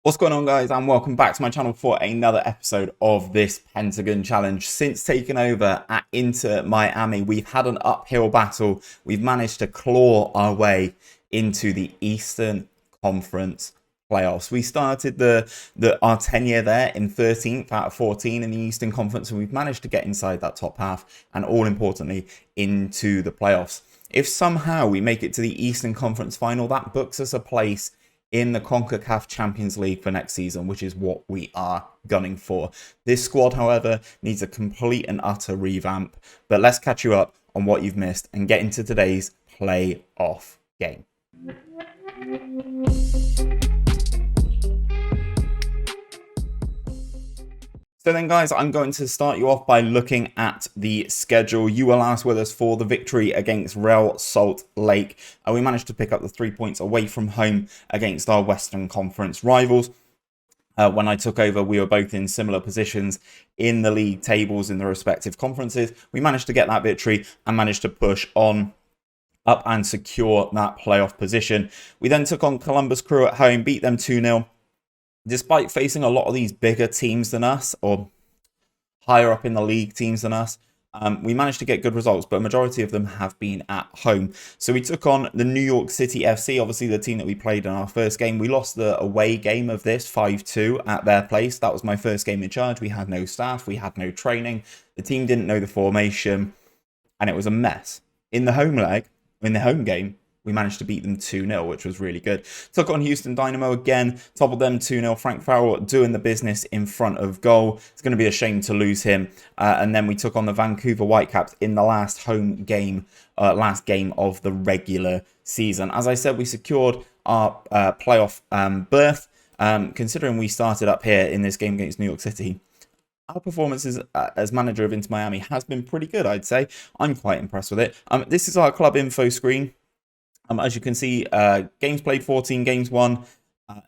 What's going on, guys, and welcome back to my channel for another episode of this Pentagon Challenge. Since taking over at Inter Miami, we've had an uphill battle. We've managed to claw our way into the Eastern Conference playoffs. We started our tenure there in 13th out of 14 in the Eastern Conference, and we've managed to get inside that top half and, all importantly, into the playoffs. If somehow we make it to the Eastern Conference final, that books us a place in the CONCACAF Champions League for next season, which is what we are gunning for. This squad, however, needs a complete and utter revamp. But let's catch you up on what you've missed and get into today's playoff game. So then, guys, I'm going to start you off by looking at the schedule. You were last with us for the victory against Real Salt Lake. We managed to pick up the 3 points away from home against our Western Conference rivals. When I took over, we were both in similar positions in the league tables in the respective conferences. We managed to get that victory and managed to push on up and secure that playoff position. We then took on Columbus Crew at home, beat them 2-0. Despite facing a lot of these bigger teams than us, or higher up in the league teams than us, we managed to get good results, but a majority of them have been at home. So we took on the New York City FC, obviously the team that we played in our first game. We lost the away game of this 5-2 at their place. That was my first game in charge. We had no staff, we had no training. The team didn't know the formation, and it was a mess. In the home game, we managed to beat them 2-0, which was really good. Took on Houston Dynamo again, toppled them 2-0. Frank Farrell doing the business in front of goal. It's going to be a shame to lose him. And then we took on the Vancouver Whitecaps in the last home game, last game of the regular season. As I said, we secured our playoff berth. Considering we started up here in this game against New York City, our performance as manager of Inter Miami has been pretty good, I'd say. I'm quite impressed with it. This is our club info screen. As you can see, games played 14, games won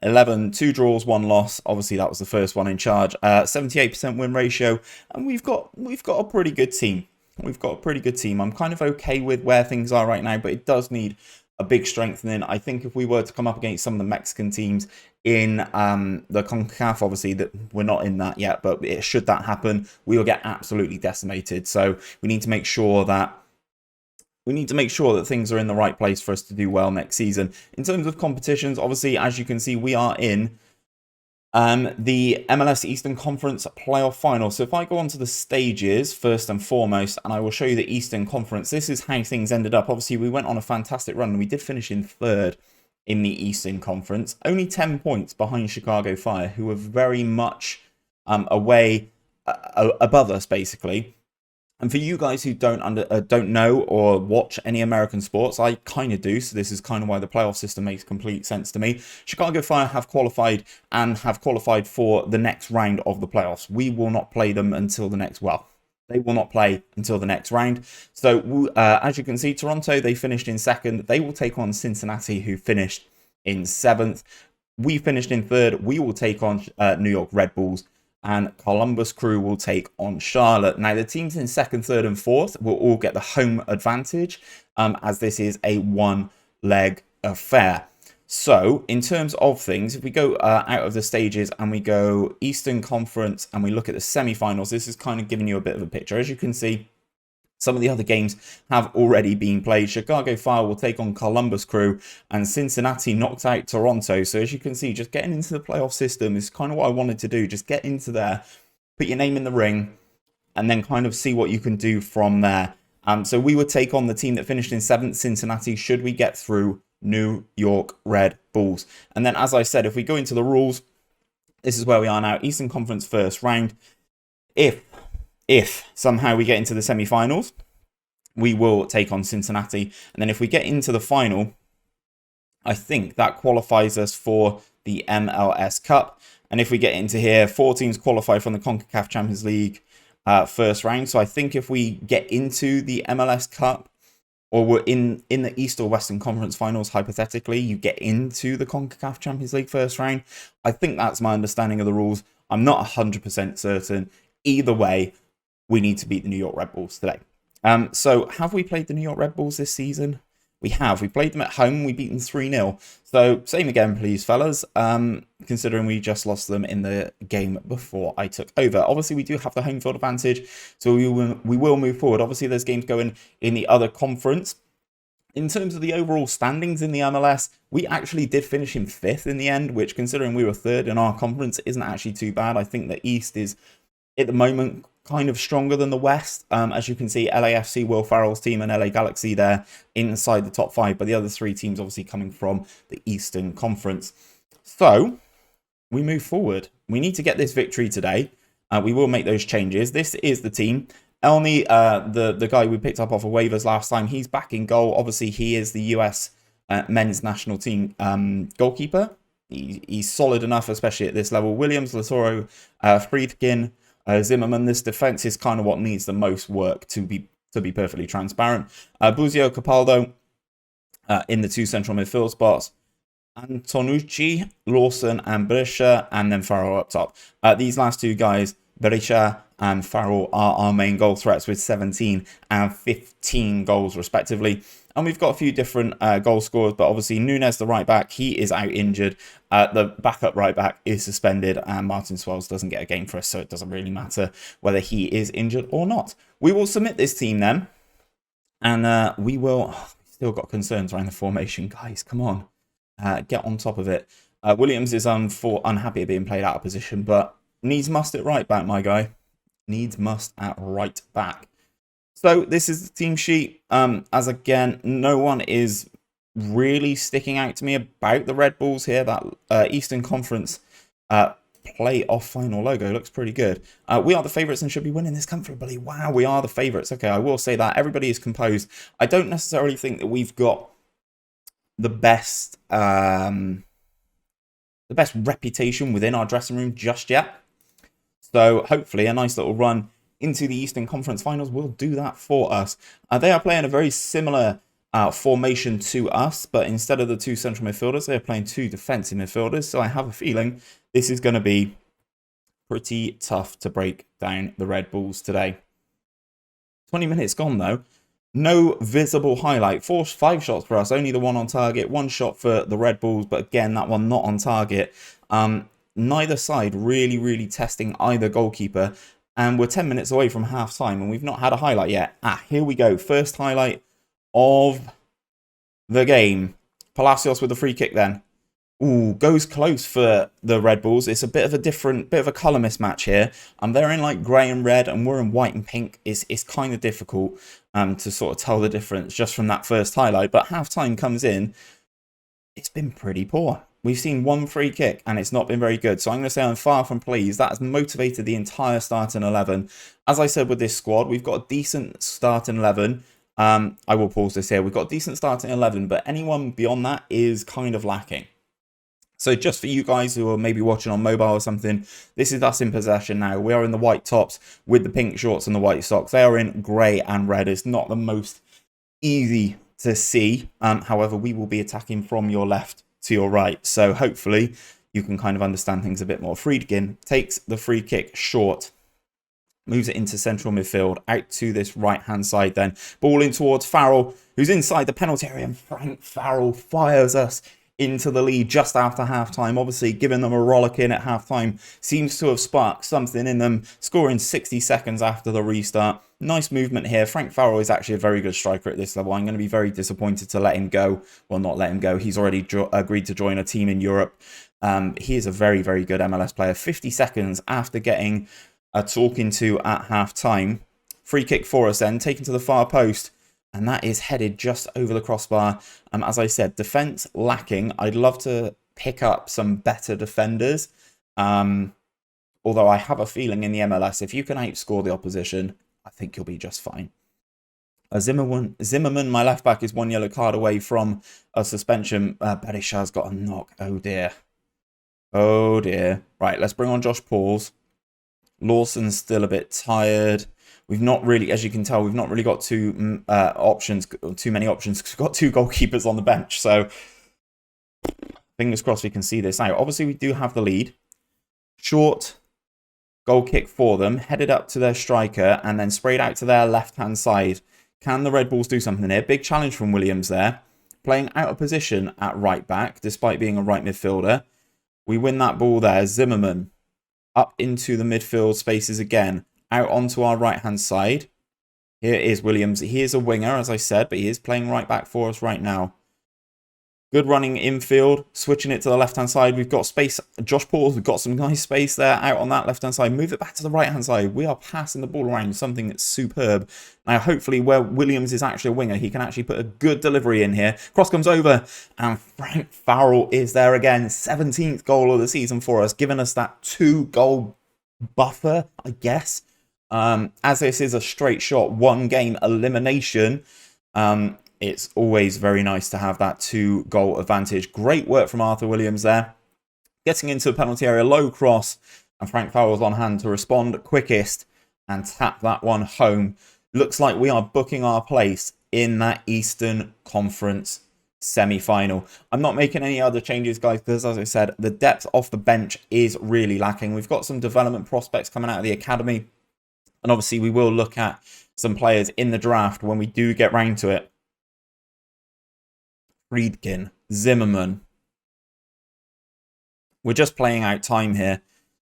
11, 2 draws, 1 loss. Obviously, that was the first one in charge. 78% win ratio, and we've got a pretty good team. I'm kind of okay with where things are right now, but it does need a big strengthening. I think if we were to come up against some of the Mexican teams in the CONCAF, obviously that we're not in that yet, but should that happen, we will get absolutely decimated. So we need to make sure that things are in the right place for us to do well next season. In terms of competitions, obviously, as you can see, we are in the MLS Eastern Conference playoff final. So if I go on to the stages, first and foremost, and I will show you the Eastern Conference, this is how things ended up. Obviously, we went on a fantastic run, and we did finish in 3rd in the Eastern Conference. Only 10 points behind Chicago Fire, who were very much above us, basically. And for you guys who don't know or watch any American sports, I kind of do, so this is kind of why the playoff system makes complete sense to me. Chicago Fire have qualified for the next round of the playoffs. We will not play them until they will not play until the next round. So as you can see, Toronto, they finished in 2nd. They will take on Cincinnati, who finished in 7th. We finished in 3rd. We will take on New York Red Bulls. And Columbus Crew will take on Charlotte. Now, the teams in 2nd, 3rd, and 4th will all get the home advantage, as this is a one-leg affair. So, in terms of things, if we go out of the stages and we go Eastern Conference and we look at the semi-finals, this is kind of giving you a bit of a picture. As you can see, some of the other games have already been played. Chicago Fire will take on Columbus Crew, and Cincinnati knocked out Toronto. So as you can see, just getting into the playoff system is kind of what I wanted to do. Just get into there, put your name in the ring, and then kind of see what you can do from there. So we would take on the team that finished in 7th, Cincinnati, should we get through New York Red Bulls. And then, as I said, if we go into the rules, this is where we are now. Eastern Conference first round. If somehow we get into the semi-finals, we will take on Cincinnati. And then if we get into the final, I think that qualifies us for the MLS Cup. And if we get into here, 4 teams qualify from the CONCACAF Champions League first round. So I think if we get into the MLS Cup, or we're in the East or Western Conference finals, hypothetically, you get into the CONCACAF Champions League first round. I think that's my understanding of the rules. I'm not 100% certain. Either way, we need to beat the New York Red Bulls today. So have we played the New York Red Bulls this season? We have. We played them at home. We beat them 3-0. So same again, please, fellas. Considering we just lost them in the game before I took over. Obviously, we do have the home field advantage, so we will move forward. Obviously, there's games going in the other conference. In terms of the overall standings in the MLS, we actually did finish in 5th in the end, which, considering we were 3rd in our conference, isn't actually too bad. I think the East is, at the moment, kind of stronger than the West. As you can see, LAFC, Will Ferrell's team, and LA Galaxy there inside the top 5, but the other 3 teams obviously coming from the Eastern Conference. So, we move forward. We need to get this victory today. We will make those changes. This is the team. Elney, the guy we picked up off of waivers last time, he's back in goal. Obviously, he is the US men's national team goalkeeper. He's solid enough, especially at this level. Williams, Latoro, Friedkin, Zimmerman. This defense is kind of what needs the most work, to be perfectly transparent. Buzio, Capaldo in the 2 central midfield spots. Antonucci, Lawson, and Berisha, and then Farrell up top. These last 2 guys, Berisha and Farrell, are our main goal threats with 17 and 15 goals respectively. And we've got a few different goal scorers, but obviously Nunes, the right back, he is out injured. The backup right back is suspended, and Martin Swells doesn't get a game for us, so it doesn't really matter whether he is injured or not. We will submit this team then, and we will... Still got concerns around the formation, guys. Come on, get on top of it. Williams is unhappy at being played out of position, but needs must at right back, my guy. Needs must at right back. So this is the team sheet. As again, no one is really sticking out to me about the Red Bulls here. That Eastern Conference playoff final logo looks pretty good. We are the favourites and should be winning this comfortably. Wow, we are the favourites. Okay, I will say that. Everybody is composed. I don't necessarily think that we've got the best reputation within our dressing room just yet. So hopefully a nice little run into the Eastern Conference Finals will do that for us. They are playing a very similar formation to us, but instead of the 2 central midfielders, they're playing 2 defensive midfielders. So I have a feeling this is going to be pretty tough to break down the Red Bulls today. 20 minutes gone though. No visible highlight. 5 shots for us, only the 1 on target. 1 shot for the Red Bulls, but again, that one not on target. Neither side really testing either goalkeeper. And we're 10 minutes away from half time and we've not had a highlight yet. Here we go. First highlight of the game. Palacios with the free kick then. Ooh, goes close for the Red Bulls. It's a bit of a colour mismatch here. They're in like grey and red and we're in white and pink. It's kind of difficult to sort of tell the difference just from that first highlight. But half time comes in. It's been pretty poor. We've seen 1 free kick and it's not been very good. So I'm going to say I'm far from pleased. That has motivated the entire starting 11. As I said with this squad, we've got a decent starting 11. I will pause this here. We've got a decent starting 11, but anyone beyond that is kind of lacking. So just for you guys who are maybe watching on mobile or something, this is us in possession now. We are in the white tops with the pink shorts and the white socks. They are in grey and red. It's not the most easy to see. However, we will be attacking from your left to your right. So hopefully you can kind of understand things a bit more. Friedkin takes the free kick short, moves it into central midfield, out to this right-hand side then. Ball in towards Farrell, who's inside the penalty area, and Frank Farrell fires us into the lead just after half-time. Obviously, giving them a rollicking at half-time seems to have sparked something in them, scoring 60 seconds after the restart. Nice movement here. Frank Farrell is actually a very good striker at this level. I'm going to be very disappointed to let him go. Well, not let him go. He's already agreed to join a team in Europe. He is a very good MLS player. 50 seconds after getting a talking to at half-time. Free kick for us then, taken to the far post. And that is headed just over the crossbar. As I said, defence lacking. I'd love to pick up some better defenders. Although I have a feeling in the MLS, if you can outscore the opposition, I think you'll be just fine. Zimmerman, my left back, is 1 yellow card away from a suspension. Berisha's got a knock. Oh dear. Oh dear. Right, let's bring on Josh Pauls. Lawson's still a bit tired. We've not really, as you can tell, we've not really got too many options, because we've got 2 goalkeepers on the bench. So fingers crossed we can see this out. Obviously, we do have the lead. Short goal kick for them, headed up to their striker and then sprayed out to their left-hand side. Can the Red Bulls do something here? Big challenge from Williams there. playing out of position at right back, despite being a right midfielder. We win that ball there. Zimmerman up into the midfield spaces again, out onto our right-hand side. Here is Williams. He is a winger, as I said, but he is playing right back for us right now. Good running infield, switching it to the left-hand side. We've got space. Josh Paul, we've got some nice space there out on that left-hand side. Move it back to the right-hand side. We are passing the ball around, something that's superb. Now, hopefully, where Williams is actually a winger, he can actually put a good delivery in here. Cross comes over, and Frank Farrell is there again. 17th goal of the season for us, giving us that 2-goal buffer, I guess. As this is a straight shot, 1-game elimination, it's always very nice to have that 2-goal advantage. Great work from Arthur Williams there. Getting into the penalty area, low cross, and Frank Farrell's on hand to respond quickest and tap that one home. Looks like we are booking our place in that Eastern Conference semi-final. I'm not making any other changes, guys, because as I said, the depth off the bench is really lacking. We've got some development prospects coming out of the academy, and obviously we will look at some players in the draft when we do get round to it. Friedkin, Zimmerman. We're just playing out time here.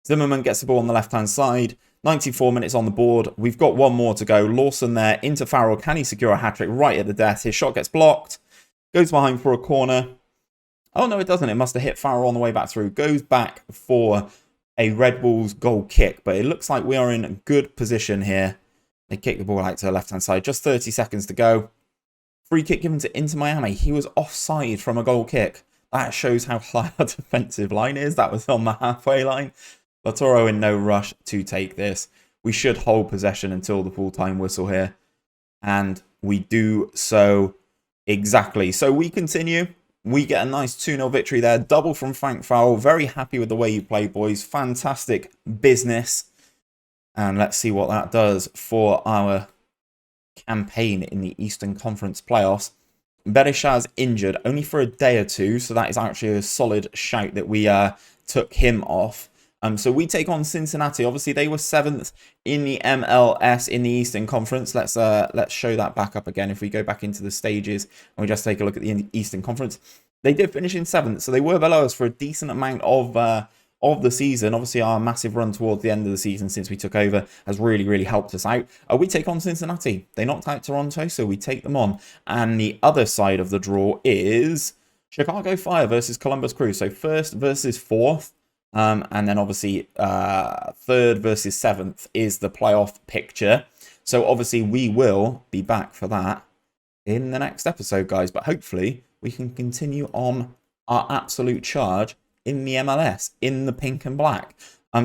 Zimmerman gets the ball on the left-hand side. 94 minutes on the board. We've got one more to go. Lawson there into Farrell. Can he secure a hat-trick right at the death? His shot gets blocked. Goes behind for a corner. Oh, no, it doesn't. It must have hit Farrell on the way back through. Goes back for a Red Bulls goal kick. But it looks like we are in a good position here. They kick the ball out to the left-hand side. Just 30 seconds to go. Free kick given to Inter Miami. He was offside from a goal kick. That shows how high our defensive line is. That was on the halfway line. Latoro in no rush to take this. We should hold possession until the full-time whistle here. And we do so exactly. So we continue. We get a nice 2-0 victory there. Double from Frank Farrell. Very happy with the way you play, boys. Fantastic business. And let's see what that does for our campaign in the Eastern Conference playoffs. Berishaz's injured only for a day or two, so that is actually a solid shout that we took him off. So we take on Cincinnati. Obviously, they were 7th in the MLS in the Eastern Conference. Let's show that back up again. If we go back into the stages and we just take a look at the Eastern Conference, they did finish in 7th, so they were below us for a decent amount of the season. Obviously, our massive run towards the end of the season since we took over has really helped us out. We take on Cincinnati. They knocked out Toronto, so we take them on. And the other side of the draw is Chicago Fire versus Columbus Crew. So 1st versus 4th. And then obviously 3rd versus 7th is the playoff picture. So obviously we will be back for that in the next episode, guys. But hopefully we can continue on our absolute charge in the MLS, in the pink and black.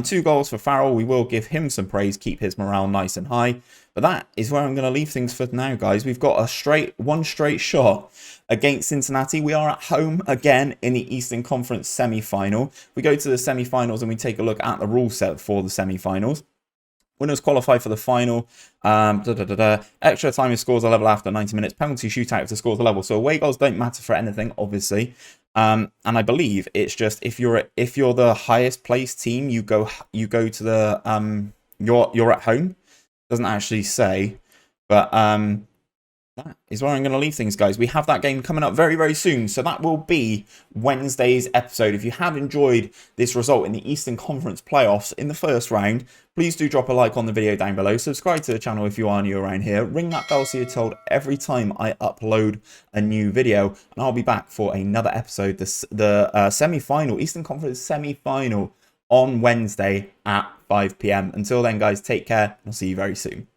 2 goals for Farrell. We will give him some praise, keep his morale nice and high. But that is where I'm going to leave things for now, guys. We've got one straight shot against Cincinnati. We are at home again in the Eastern Conference semi-final. We go to the semi-finals and we take a look at the rule set for the semi-finals. Winners qualify for the final. Extra time if scores are level after 90 minutes. Penalty shootout if the scores are level. So away goals don't matter for anything, obviously. And I believe it's just if you're the highest placed team, you go to the you're at home. Doesn't actually say, but that is where I'm going to leave things, guys. We have that game coming up very soon, so that will be Wednesday's episode. If you have enjoyed this result in the Eastern Conference playoffs in the first round, please do drop a like on the video down below. Subscribe to the channel if you are new around here. Ring that bell so you're told every time I upload a new video, and I'll be back for another episode, the semi-final, Eastern Conference semi-final on Wednesday at 5 PM. Until then, guys, take care. I'll see you very soon.